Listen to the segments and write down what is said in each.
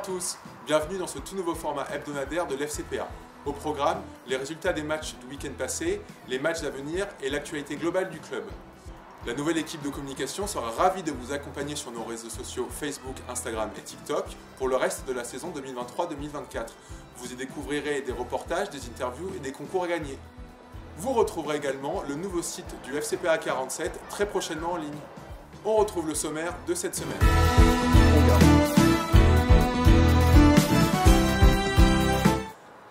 tous, bienvenue dans ce tout nouveau format hebdomadaire de l'FCPA. Au programme, les résultats des matchs du week-end passé, les matchs à venir et l'actualité globale du club. La nouvelle équipe de communication sera ravie de vous accompagner sur nos réseaux sociaux Facebook, Instagram et TikTok pour le reste de la saison 2023-2024. Vous y découvrirez des reportages, des interviews et des concours à gagner. Vous retrouverez également le nouveau site du FCPA 47 très prochainement en ligne. On retrouve le sommaire de cette semaine.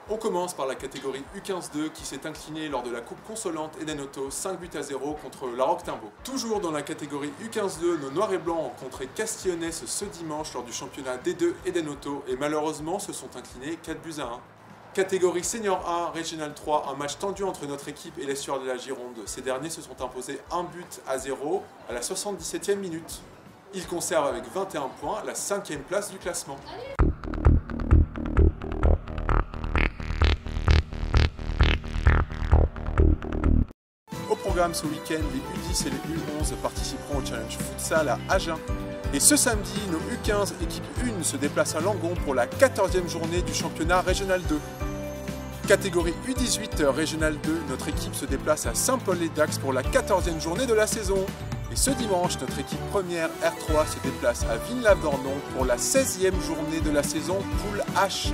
On commence par la catégorie U15-2 qui s'est inclinée lors de la Coupe Consolante Edenauto 5-0 contre la Roque-Timbaud. Toujours dans la catégorie U15-2, nos Noirs et Blancs ont rencontré Castillonnais ce dimanche lors du championnat D2 Edenauto et malheureusement se sont inclinés 4-1. Catégorie Senior 1, Régional 3, un match tendu entre notre équipe et les Sueurs de la Gironde. Ces derniers se sont imposés 1-0 à la 77e minute. Ils conservent avec 21 points la 5e place du classement. Au programme ce week-end, les U10 et les U11 participeront au Challenge Futsal à Agen. Et ce samedi, nos U15 équipe 1 se déplacent à Langon pour la 14e journée du championnat Régional 2. Catégorie U18 Régional 2, notre équipe se déplace à Saint-Paul-les-Dax pour la 14e journée de la saison. Et ce dimanche, notre équipe première R3 se déplace à Villeneuve-d'Ornon pour la 16e journée de la saison Poule H.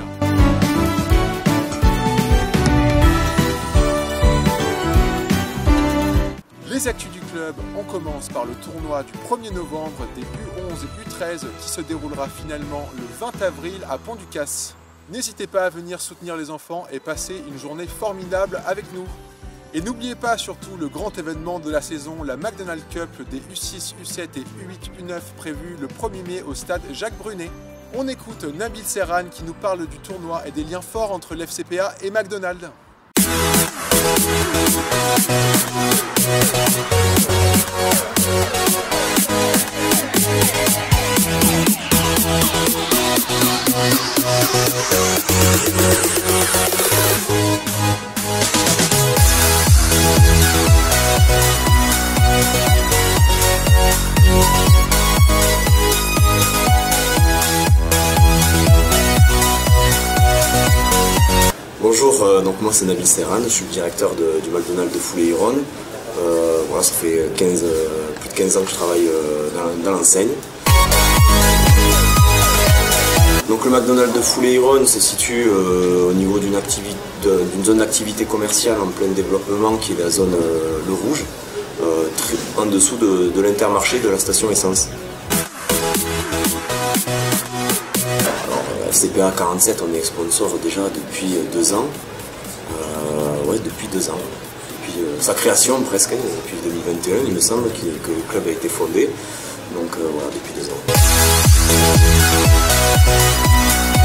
Les actus du club, on commence par le tournoi du 1er novembre des U11 et U13 qui se déroulera finalement le 20 avril à Pont-du-Casse. N'hésitez pas à venir soutenir les enfants et passer une journée formidable avec nous. Et n'oubliez pas surtout le grand événement de la saison, la McDonald's Cup des U6, U7 et U8, U9 prévu le 1er mai au stade Jacques Brunet. On écoute Nabil Serran qui nous parle du tournoi et des liens forts entre l'FCPA et McDonald's. Bonjour, donc moi c'est Nabil Serran, je suis le directeur du McDonald's de Foulé-Ironne. Voilà, ça fait plus de 15 ans que je travaille dans l'enseigne. Donc le McDonald's de Foulé-Ironne se situe au niveau d'une zone d'activité commerciale en plein développement qui est la zone Le Rouge, en dessous de l'Intermarché de la station essence. FCPA 47, on est sponsor déjà depuis 2 ans. Depuis 2 ans. Depuis sa création presque, depuis 2021, il me semble que le club a été fondé. Donc voilà, depuis 2 ans.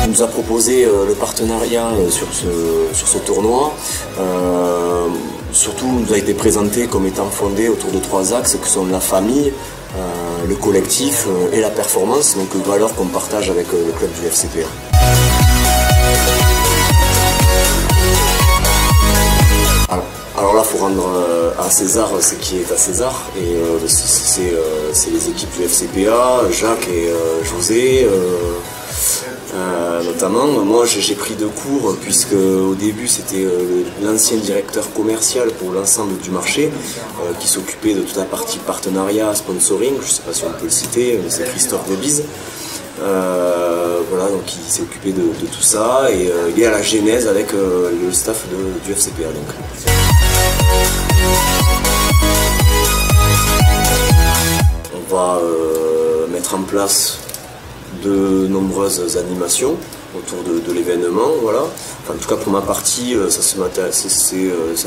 Il nous a proposé le partenariat sur ce tournoi. Surtout, il nous a été présenté comme étant fondé autour de 3 axes que sont la famille, le collectif et la performance, donc valeurs qu'on partage avec le club du FCPA. Alors là, il faut rendre à César ce qui est à César, et c'est les équipes du FCPA, Jacques et José, notamment. Moi, j'ai pris 2 cours, puisque au début, c'était l'ancien directeur commercial pour l'ensemble du marché, qui s'occupait de toute la partie partenariat, sponsoring, je ne sais pas si on peut le citer, mais c'est Christophe Debise. Voilà, donc il s'est occupé de tout ça, et il est à la genèse avec le staff du FCPA. Donc. On va mettre en place de nombreuses animations autour de l'événement, voilà. Enfin, en tout cas pour ma partie, ça va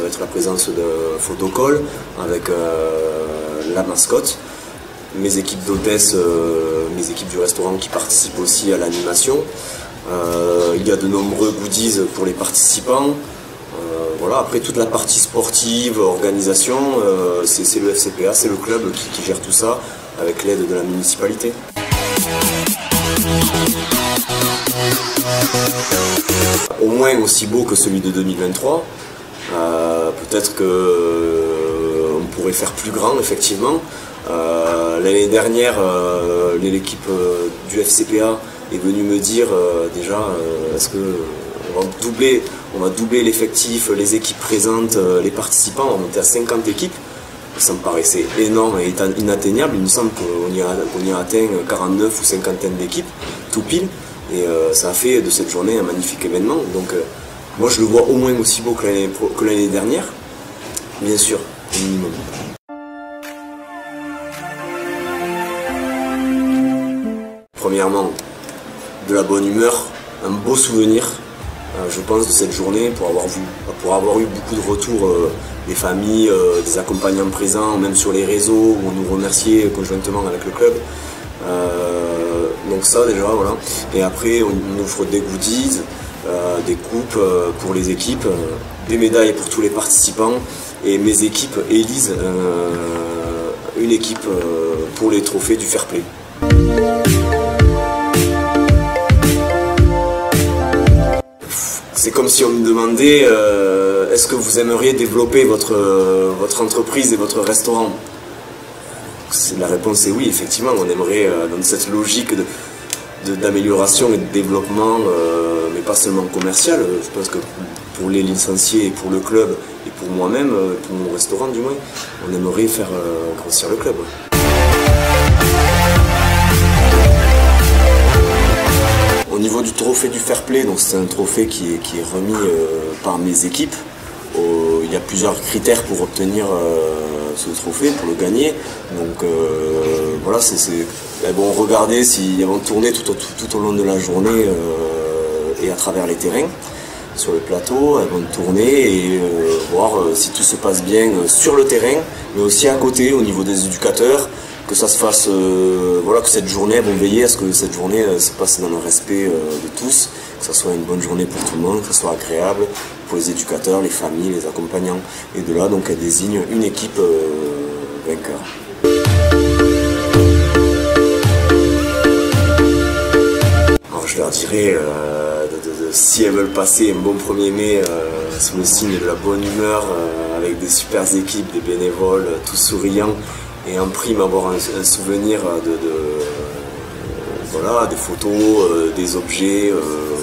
être la présence d'un photocall avec la mascotte, mes équipes d'hôtesses, mes équipes du restaurant qui participent aussi à l'animation. Il y a de nombreux goodies pour les participants. Voilà. Après toute la partie sportive, organisation, c'est le FCPA, c'est le club qui gère tout ça avec l'aide de la municipalité. Au moins aussi beau que celui de 2023. Peut-être qu'on pourrait faire plus grand, effectivement. L'année dernière, l'équipe du FCPA est venu me dire déjà est-ce que on va doubler l'effectif, les équipes présentes, les participants, on va monter à 50 équipes. Ça me paraissait énorme et inatteignable. Il me semble qu'on y a atteint 49 ou 50 d'équipes, tout pile. Et ça a fait de cette journée un magnifique événement. Donc moi je le vois au moins aussi beau que l'année dernière, bien sûr, au minimum. Premièrement, de la bonne humeur, un beau souvenir, je pense, de cette journée pour avoir eu beaucoup de retours des familles, des accompagnants présents, même sur les réseaux où on nous remerciait conjointement avec le club. Donc ça déjà, voilà. Et après on offre des goodies, des coupes pour les équipes, des médailles pour tous les participants et mes équipes élisent une équipe pour les trophées du fair play. C'est comme si on me demandait est-ce que vous aimeriez développer votre entreprise et votre restaurant? La réponse est oui, effectivement, on aimerait dans cette logique d'amélioration et de développement, mais pas seulement commercial. Je pense que pour les licenciés et pour le club et pour moi-même, pour mon restaurant du moins, on aimerait faire grossir le club. Au niveau du trophée du fair play, donc c'est un trophée qui est remis par mes équipes. Il y a plusieurs critères pour obtenir ce trophée, pour le gagner. Donc voilà, elles vont regarder elles vont tourner tout au long de la journée et à travers les terrains, sur le plateau. Elles vont tourner et voir si tout se passe bien sur le terrain, mais aussi à côté, au niveau des éducateurs. Que ça se fasse, voilà, que cette journée, elles vont veiller à ce que cette journée se passe dans le respect de tous, que ça soit une bonne journée pour tout le monde, que ça soit agréable pour les éducateurs, les familles, les accompagnants. Et de là, donc, elles désignent une équipe vainqueur. Alors, je leur dirais, si elles veulent passer un bon 1er mai sous le signe de la bonne humeur, avec des super équipes, des bénévoles, tous souriants, et en prime avoir un souvenir voilà, des photos, des objets,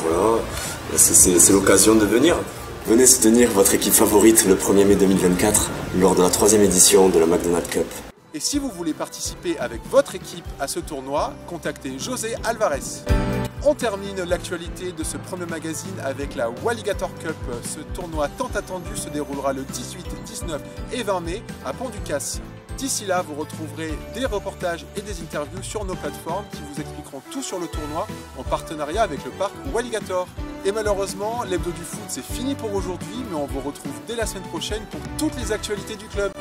voilà. C'est l'occasion de venir. Venez soutenir votre équipe favorite le 1er mai 2024 lors de la 3e édition de la McDonald's Cup. Et si vous voulez participer avec votre équipe à ce tournoi, contactez José Alvarez. On termine l'actualité de ce premier magazine avec la Walligator Cup. Ce tournoi tant attendu se déroulera le 18, 19 et 20 mai à Pont-du-Casse. D'ici là, vous retrouverez des reportages et des interviews sur nos plateformes qui vous expliqueront tout sur le tournoi en partenariat avec le parc Walligator. Et malheureusement, l'hebdo du foot c'est fini pour aujourd'hui, mais on vous retrouve dès la semaine prochaine pour toutes les actualités du club.